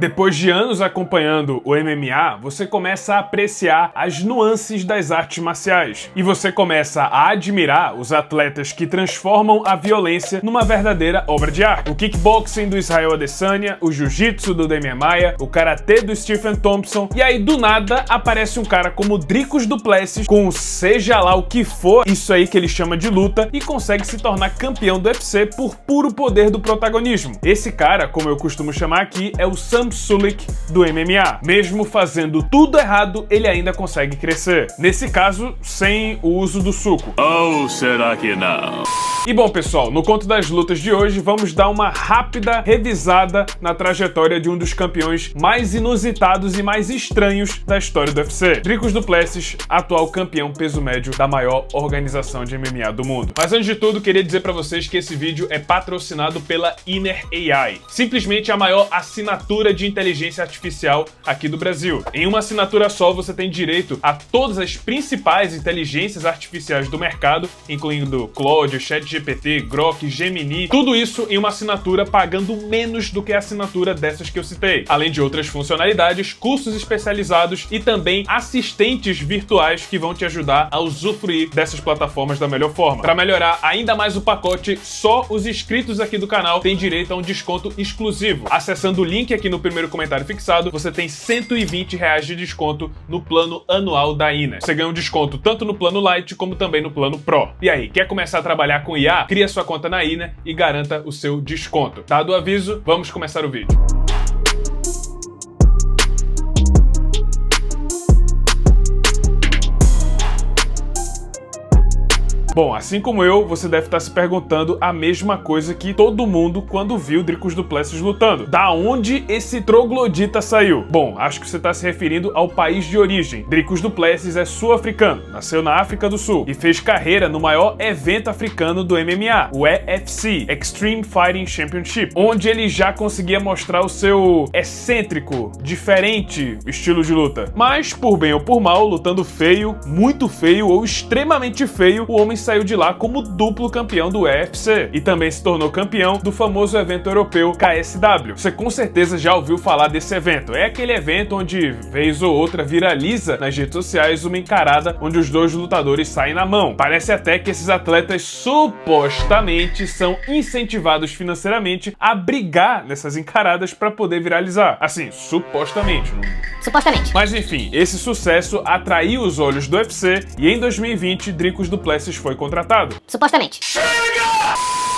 Depois de anos acompanhando o MMA, você começa a apreciar as nuances das artes marciais. E você começa a admirar os atletas que transformam a violência numa verdadeira obra de arte. O kickboxing do Israel Adesanya, o jiu-jitsu do Demian Maia, o karatê do Stephen Thompson, e aí do nada aparece um cara como Dricus du Plessis com seja lá o que for isso aí que ele chama de luta e consegue se tornar campeão do UFC por puro poder do protagonismo. Esse cara, como eu costumo chamar aqui, é o Sam Sulek do MMA. Mesmo fazendo tudo errado, ele ainda consegue crescer. Nesse caso, sem o uso do suco. Ou será que não? E bom, pessoal, no Conto das Lutas de hoje, vamos dar uma rápida revisada na trajetória de um dos campeões mais inusitados e mais estranhos da história do UFC. Dricus du Plessis, atual campeão peso médio da maior organização de MMA do mundo. Mas antes de tudo, queria dizer pra vocês que esse vídeo é patrocinado pela Inner AI. Simplesmente a maior assinatura de inteligência artificial aqui do Brasil. Em uma assinatura só, você tem direito a todas as principais inteligências artificiais do mercado, incluindo Claude, ChatGPT, Grok, Gemini, tudo isso em uma assinatura pagando menos do que a assinatura dessas que eu citei. Além de outras funcionalidades, cursos especializados e também assistentes virtuais que vão te ajudar a usufruir dessas plataformas da melhor forma. Para melhorar ainda mais o pacote, só os inscritos aqui do canal têm direito a um desconto exclusivo. Acessando o link aqui no primeiro comentário fixado, você tem R$120 de desconto no plano anual da Inner. Você ganha um desconto tanto no plano Lite como também no plano Pro. E aí, quer começar a trabalhar com IA? Cria sua conta na Inner e garanta o seu desconto. Dado o aviso, vamos começar o vídeo. Bom, assim como eu, você deve estar se perguntando a mesma coisa que todo mundo quando viu Dricus du Plessis lutando. Da onde esse troglodita saiu? Bom, acho que você está se referindo ao país de origem. Dricus du Plessis é sul-africano, nasceu na África do Sul e fez carreira no maior evento africano do MMA, o EFC, Extreme Fighting Championship, onde ele já conseguia mostrar o seu excêntrico, diferente estilo de luta. Mas, por bem ou por mal, lutando feio, muito feio ou extremamente feio, o homem saiu de lá como duplo campeão do UFC e também se tornou campeão do famoso evento europeu KSW. Você com certeza já ouviu falar desse evento. É aquele evento onde, vez ou outra, viraliza nas redes sociais uma encarada onde os dois lutadores saem na mão. Parece até que esses atletas supostamente são incentivados financeiramente a brigar nessas encaradas para poder viralizar. Assim, supostamente. Supostamente. Mas enfim, esse sucesso atraiu os olhos do UFC e em 2020 Dricus du Plessis foi contratado. Supostamente.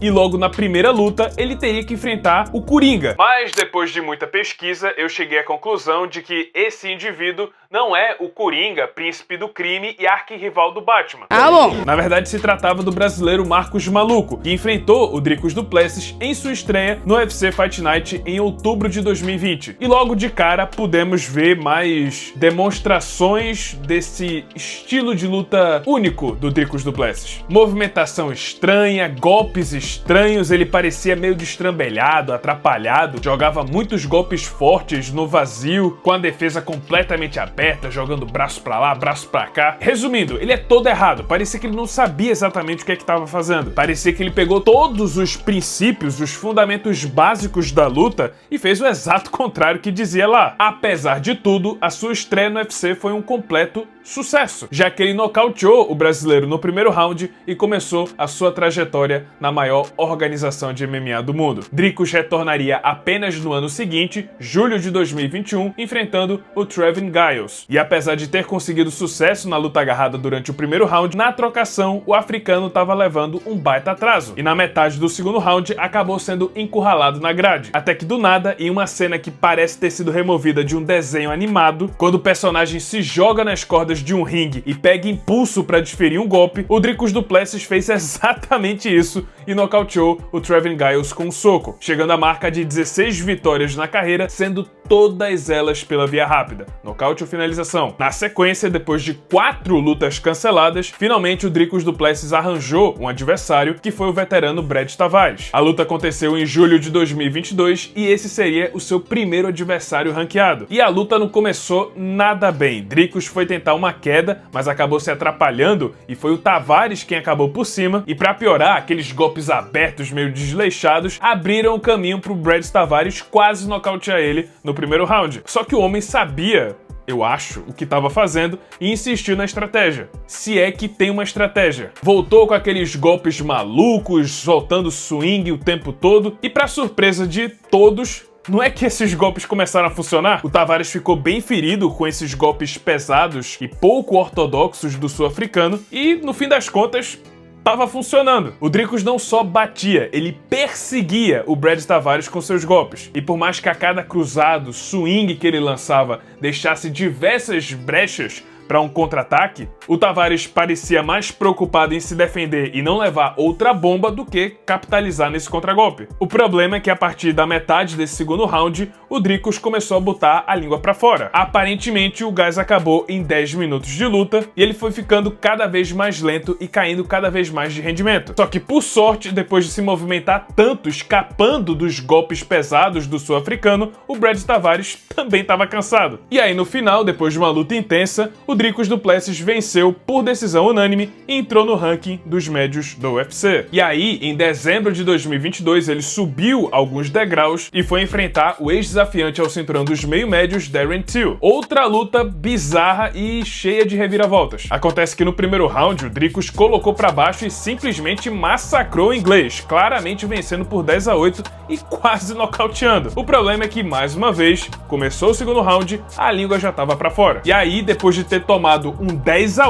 E logo na primeira luta, ele teria que enfrentar o Coringa. Mas depois de muita pesquisa, eu cheguei à conclusão de que esse indivíduo não é o Coringa, príncipe do crime e arquirrival do Batman. Ah, bom. Na verdade, se tratava do brasileiro Marcos Maluco, que enfrentou o Dricus du Plessis em sua estreia no UFC Fight Night em outubro de 2020. E logo de cara, pudemos ver mais demonstrações desse estilo de luta único do Dricus du Plessis. Movimentação estranha, golpes estranhos, ele parecia meio destrambelhado, atrapalhado, jogava muitos golpes fortes no vazio, com a defesa completamente aberta, jogando braço pra lá, braço pra cá. Resumindo, ele é todo errado, parecia que ele não sabia exatamente o que é que estava fazendo. Parecia que ele pegou todos os princípios, os fundamentos básicos da luta e fez o exato contrário que dizia lá. Apesar de tudo, a sua estreia no UFC foi um completo sucesso, já que ele nocauteou o brasileiro no primeiro round e começou a sua trajetória na maior organização de MMA do mundo. Dricus retornaria apenas no ano seguinte, julho de 2021, enfrentando o Trevin Giles. E apesar de ter conseguido sucesso na luta agarrada durante o primeiro round, na trocação o africano estava levando um baita atraso. E na metade do segundo round acabou sendo encurralado na grade. Até que do nada, em uma cena que parece ter sido removida de um desenho animado, quando o personagem se joga nas cordas de um ringue e pega impulso para desferir um golpe, o Dricus du Plessis fez exatamente isso e nocauteou o Trevin Giles com um soco, chegando à marca de 16 vitórias na carreira, sendo todas elas pela via rápida, nocaute ou finalização. Na sequência, depois de 4 lutas canceladas, finalmente o Dricus du Plessis arranjou um adversário, que foi o veterano Brad Tavares. A luta aconteceu em julho de 2022 e esse seria o seu primeiro adversário ranqueado. E a luta não começou nada bem. Dricus foi tentar uma queda, mas acabou se atrapalhando e foi o Tavares quem acabou por cima. E pra piorar, aqueles golpes abertos meio desleixados abriram o caminho pro Brad Tavares quase nocautear ele no primeiro round. Só que o homem sabia, eu acho, o que estava fazendo e insistiu na estratégia. Se é que tem uma estratégia. Voltou com aqueles golpes malucos, soltando swing o tempo todo e, para surpresa de todos, não é que esses golpes começaram a funcionar? O Tavares ficou bem ferido com esses golpes pesados e pouco ortodoxos do sul-africano e, no fim das contas, tava funcionando. O Dricus não só batia, ele perseguia o Brad Tavares com seus golpes. E por mais que a cada cruzado, swing que ele lançava deixasse diversas brechas para um contra-ataque, o Tavares parecia mais preocupado em se defender e não levar outra bomba do que capitalizar nesse contragolpe. O problema é que a partir da metade desse segundo round, o Dricus começou a botar a língua para fora. Aparentemente, o gás acabou em 10 minutos de luta e ele foi ficando cada vez mais lento e caindo cada vez mais de rendimento. Só que, por sorte, depois de se movimentar tanto, escapando dos golpes pesados do sul-africano, o Brad Tavares também estava cansado. E aí, no final, depois de uma luta intensa, o Dricus du Plessis venceu por decisão unânime e entrou no ranking dos médios do UFC. E aí, em dezembro de 2022, ele subiu alguns degraus e foi enfrentar o ex-desafiante ao cinturão dos meio-médios, Darren Till. Outra luta bizarra e cheia de reviravoltas. Acontece que no primeiro round, o Dricus colocou pra baixo e simplesmente massacrou o inglês, claramente vencendo por 10-8 e quase nocauteando. O problema é que, mais uma vez, começou o segundo round, a língua já tava pra fora. E aí, depois de ter tomado um 10-8,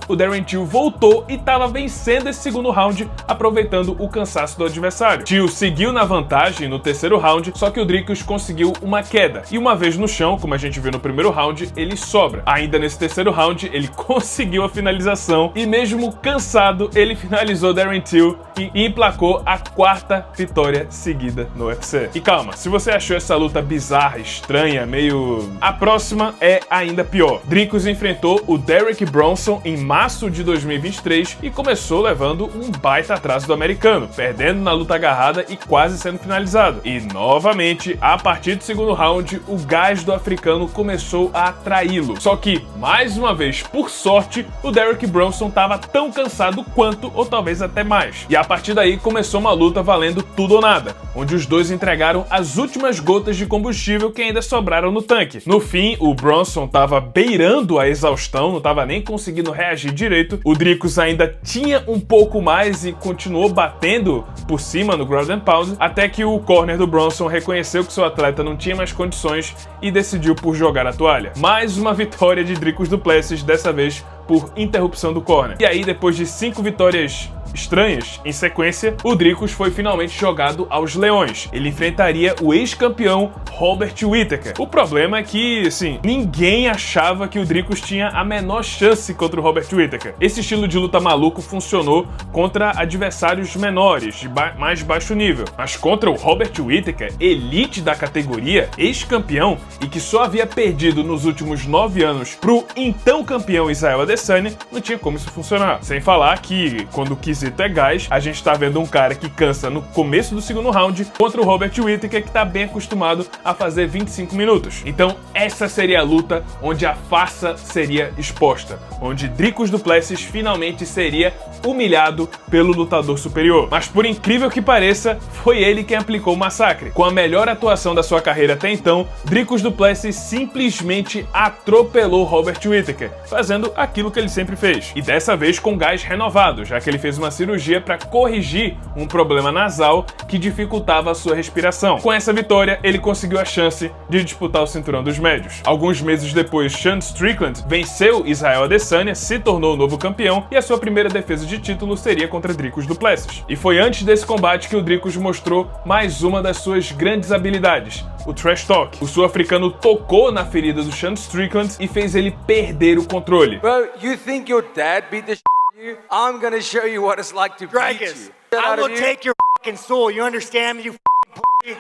o Darren Till voltou e estava vencendo esse segundo round, aproveitando o cansaço do adversário. Till seguiu na vantagem no terceiro round, só que o Dricus conseguiu uma queda. E uma vez no chão, como a gente viu no primeiro round, ele sobra. Ainda nesse terceiro round, ele conseguiu a finalização e mesmo cansado, ele finalizou Darren Till e emplacou a quarta vitória seguida no UFC. E calma, se você achou essa luta bizarra, estranha, meio... a próxima é ainda pior. Dricus enfrentou o Derek Bronson em março de 2023 e começou levando um baita atraso do americano, perdendo na luta agarrada e quase sendo finalizado. E novamente, a partir do segundo round, o gás do africano começou a atraí-lo. Só que, mais uma vez, por sorte, o Derek Bronson estava tão cansado quanto, ou talvez até mais. E a partir daí começou uma luta valendo tudo ou nada, onde os dois entregaram as últimas gotas de combustível que ainda sobraram no tanque. No fim, o Bronson estava beirando a exaustão, não estava nem conseguindo reagir direito. O Dricus ainda tinha um pouco mais e continuou batendo por cima no ground and pound, até que o corner do Bronson reconheceu que seu atleta não tinha mais condições e decidiu por jogar a toalha. Mais uma vitória de Dricus du Plessis, dessa vez por interrupção do corner. E aí, depois de 5 vitórias estranhas em sequência, o Dricus foi finalmente jogado aos leões. Ele enfrentaria o ex-campeão Robert Whittaker. O problema é que, assim, ninguém achava que o Dricus tinha a menor chance contra o Robert Whittaker. Esse estilo de luta maluco funcionou contra adversários menores, de mais baixo nível. Mas contra o Robert Whittaker, elite da categoria, ex-campeão, e que só havia perdido nos últimos 9 anos pro então campeão Israel Adesanya, não tinha como isso funcionar. Sem falar que, quando o quesito é gás, a gente tá vendo um cara que cansa no começo do segundo round contra o Robert Whittaker, que tá bem acostumado a fazer 25 minutos. Então essa seria a luta onde a farsa seria exposta, onde Dricus du Plessis finalmente seria humilhado pelo lutador superior. Mas por incrível que pareça, foi ele quem aplicou o massacre. Com a melhor atuação da sua carreira até então, Dricus du Plessis simplesmente atropelou Robert Whittaker, fazendo aquilo que ele sempre fez. E dessa vez com gás renovado, já que ele fez uma cirurgia para corrigir um problema nasal que dificultava a sua respiração. Com essa vitória, ele conseguiu a chance de disputar o cinturão dos médios. Alguns meses depois, Sean Strickland venceu Israel Adesanya, se tornou o novo campeão e a sua primeira defesa de título seria contra Dricus du Plessis. E foi antes desse combate que o Dricus mostrou mais uma das suas grandes habilidades, o Trash Talk. O sul-africano tocou na ferida do Sean Strickland e fez ele perder o controle. Bro, you think your dad beat the you? I'm gonna show you what it's like to beat you. I will take your fucking soul. You understand me, you fucking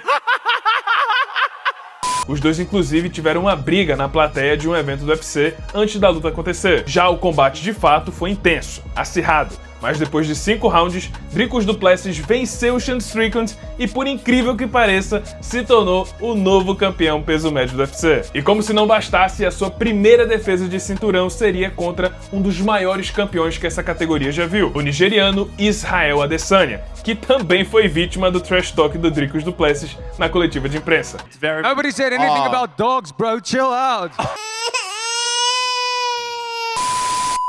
Os dois, inclusive, tiveram uma briga na plateia de um evento do UFC antes da luta acontecer. Já o combate, de fato, foi intenso, acirrado, Mas depois de 5 rounds, Dricus du Plessis venceu Sean Strickland e, por incrível que pareça, se tornou o novo campeão peso médio do UFC. E como se não bastasse, a sua primeira defesa de cinturão seria contra um dos maiores campeões que essa categoria já viu, o nigeriano Israel Adesanya, que também foi vítima do trash talk do Dricus du Plessis na coletiva de imprensa. Nobody said anything about dogs, bro. Chill out.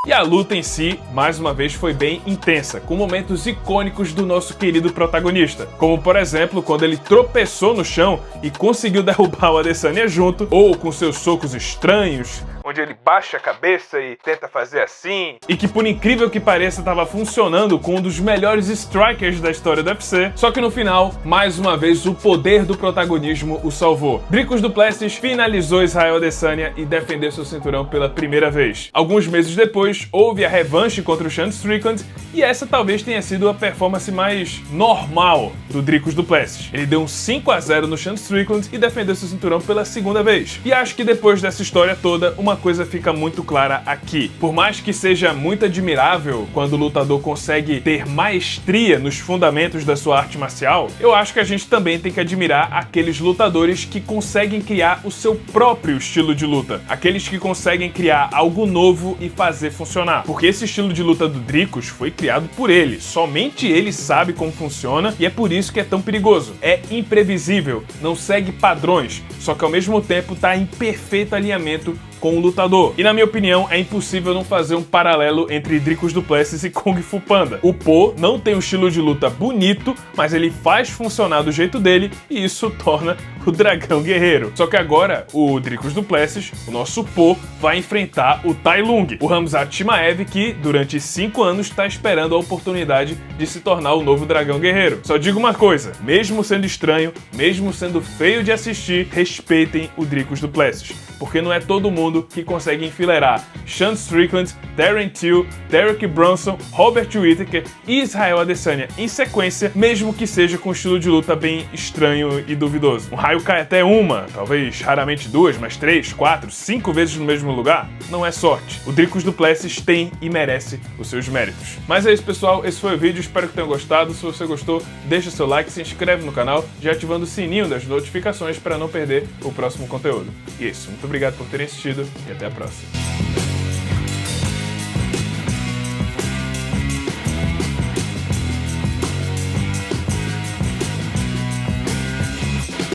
E a luta em si, mais uma vez, foi bem intensa, com momentos icônicos do nosso querido protagonista, como por exemplo, quando ele tropeçou no chão e conseguiu derrubar o Adesanya junto, ou com seus socos estranhos, onde ele baixa a cabeça e tenta fazer assim, e que por incrível que pareça estava funcionando com um dos melhores strikers da história do UFC, só que no final, mais uma vez, o poder do protagonismo o salvou. Dricus du Plessis finalizou Israel Adesanya e defendeu seu cinturão pela primeira vez. Alguns meses depois, houve a revanche contra o Sean Strickland, e essa talvez tenha sido a performance mais normal do Dricus du Plessis. Ele deu um 5-0 no Sean Strickland e defendeu seu cinturão pela segunda vez. E acho que depois dessa história toda, uma coisa fica muito clara aqui. Por mais que seja muito admirável quando o lutador consegue ter maestria nos fundamentos da sua arte marcial, eu acho que a gente também tem que admirar aqueles lutadores que conseguem criar o seu próprio estilo de luta. Aqueles que conseguem criar algo novo e fazer funcionar. Porque esse estilo de luta do Dricus foi criado por ele. Somente ele sabe como funciona e é por isso que é tão perigoso. É imprevisível, não segue padrões, só que ao mesmo tempo está em perfeito alinhamento com o lutador. E na minha opinião, é impossível não fazer um paralelo entre Dricus du Plessis e Kung Fu Panda. O Po não tem um estilo de luta bonito, mas ele faz funcionar do jeito dele e isso torna o dragão guerreiro. Só que agora, o Dricus du Plessis, o nosso Po, vai enfrentar o Tai Lung, o Khamzat Chimaev, que durante 5 anos está esperando a oportunidade de se tornar o novo dragão guerreiro. Só digo uma coisa, mesmo sendo estranho, mesmo sendo feio de assistir, respeitem o Dricus du Plessis, porque não é todo mundo que consegue enfileirar Sean Strickland, Darren Till, Derek Brunson, Robert Whittaker e Israel Adesanya em sequência, mesmo que seja com um estilo de luta bem estranho e duvidoso. Um raio cai até uma, talvez raramente 2, mas 3, 4, 5 vezes no mesmo lugar, não é sorte. O Dricus du Plessis tem e merece os seus méritos. Mas é isso, pessoal, esse foi o vídeo, espero que tenham gostado. Se você gostou, deixa seu like, se inscreve no canal, já ativando o sininho das notificações para não perder o próximo conteúdo. E é isso, muito obrigado por terem assistido e até a próxima.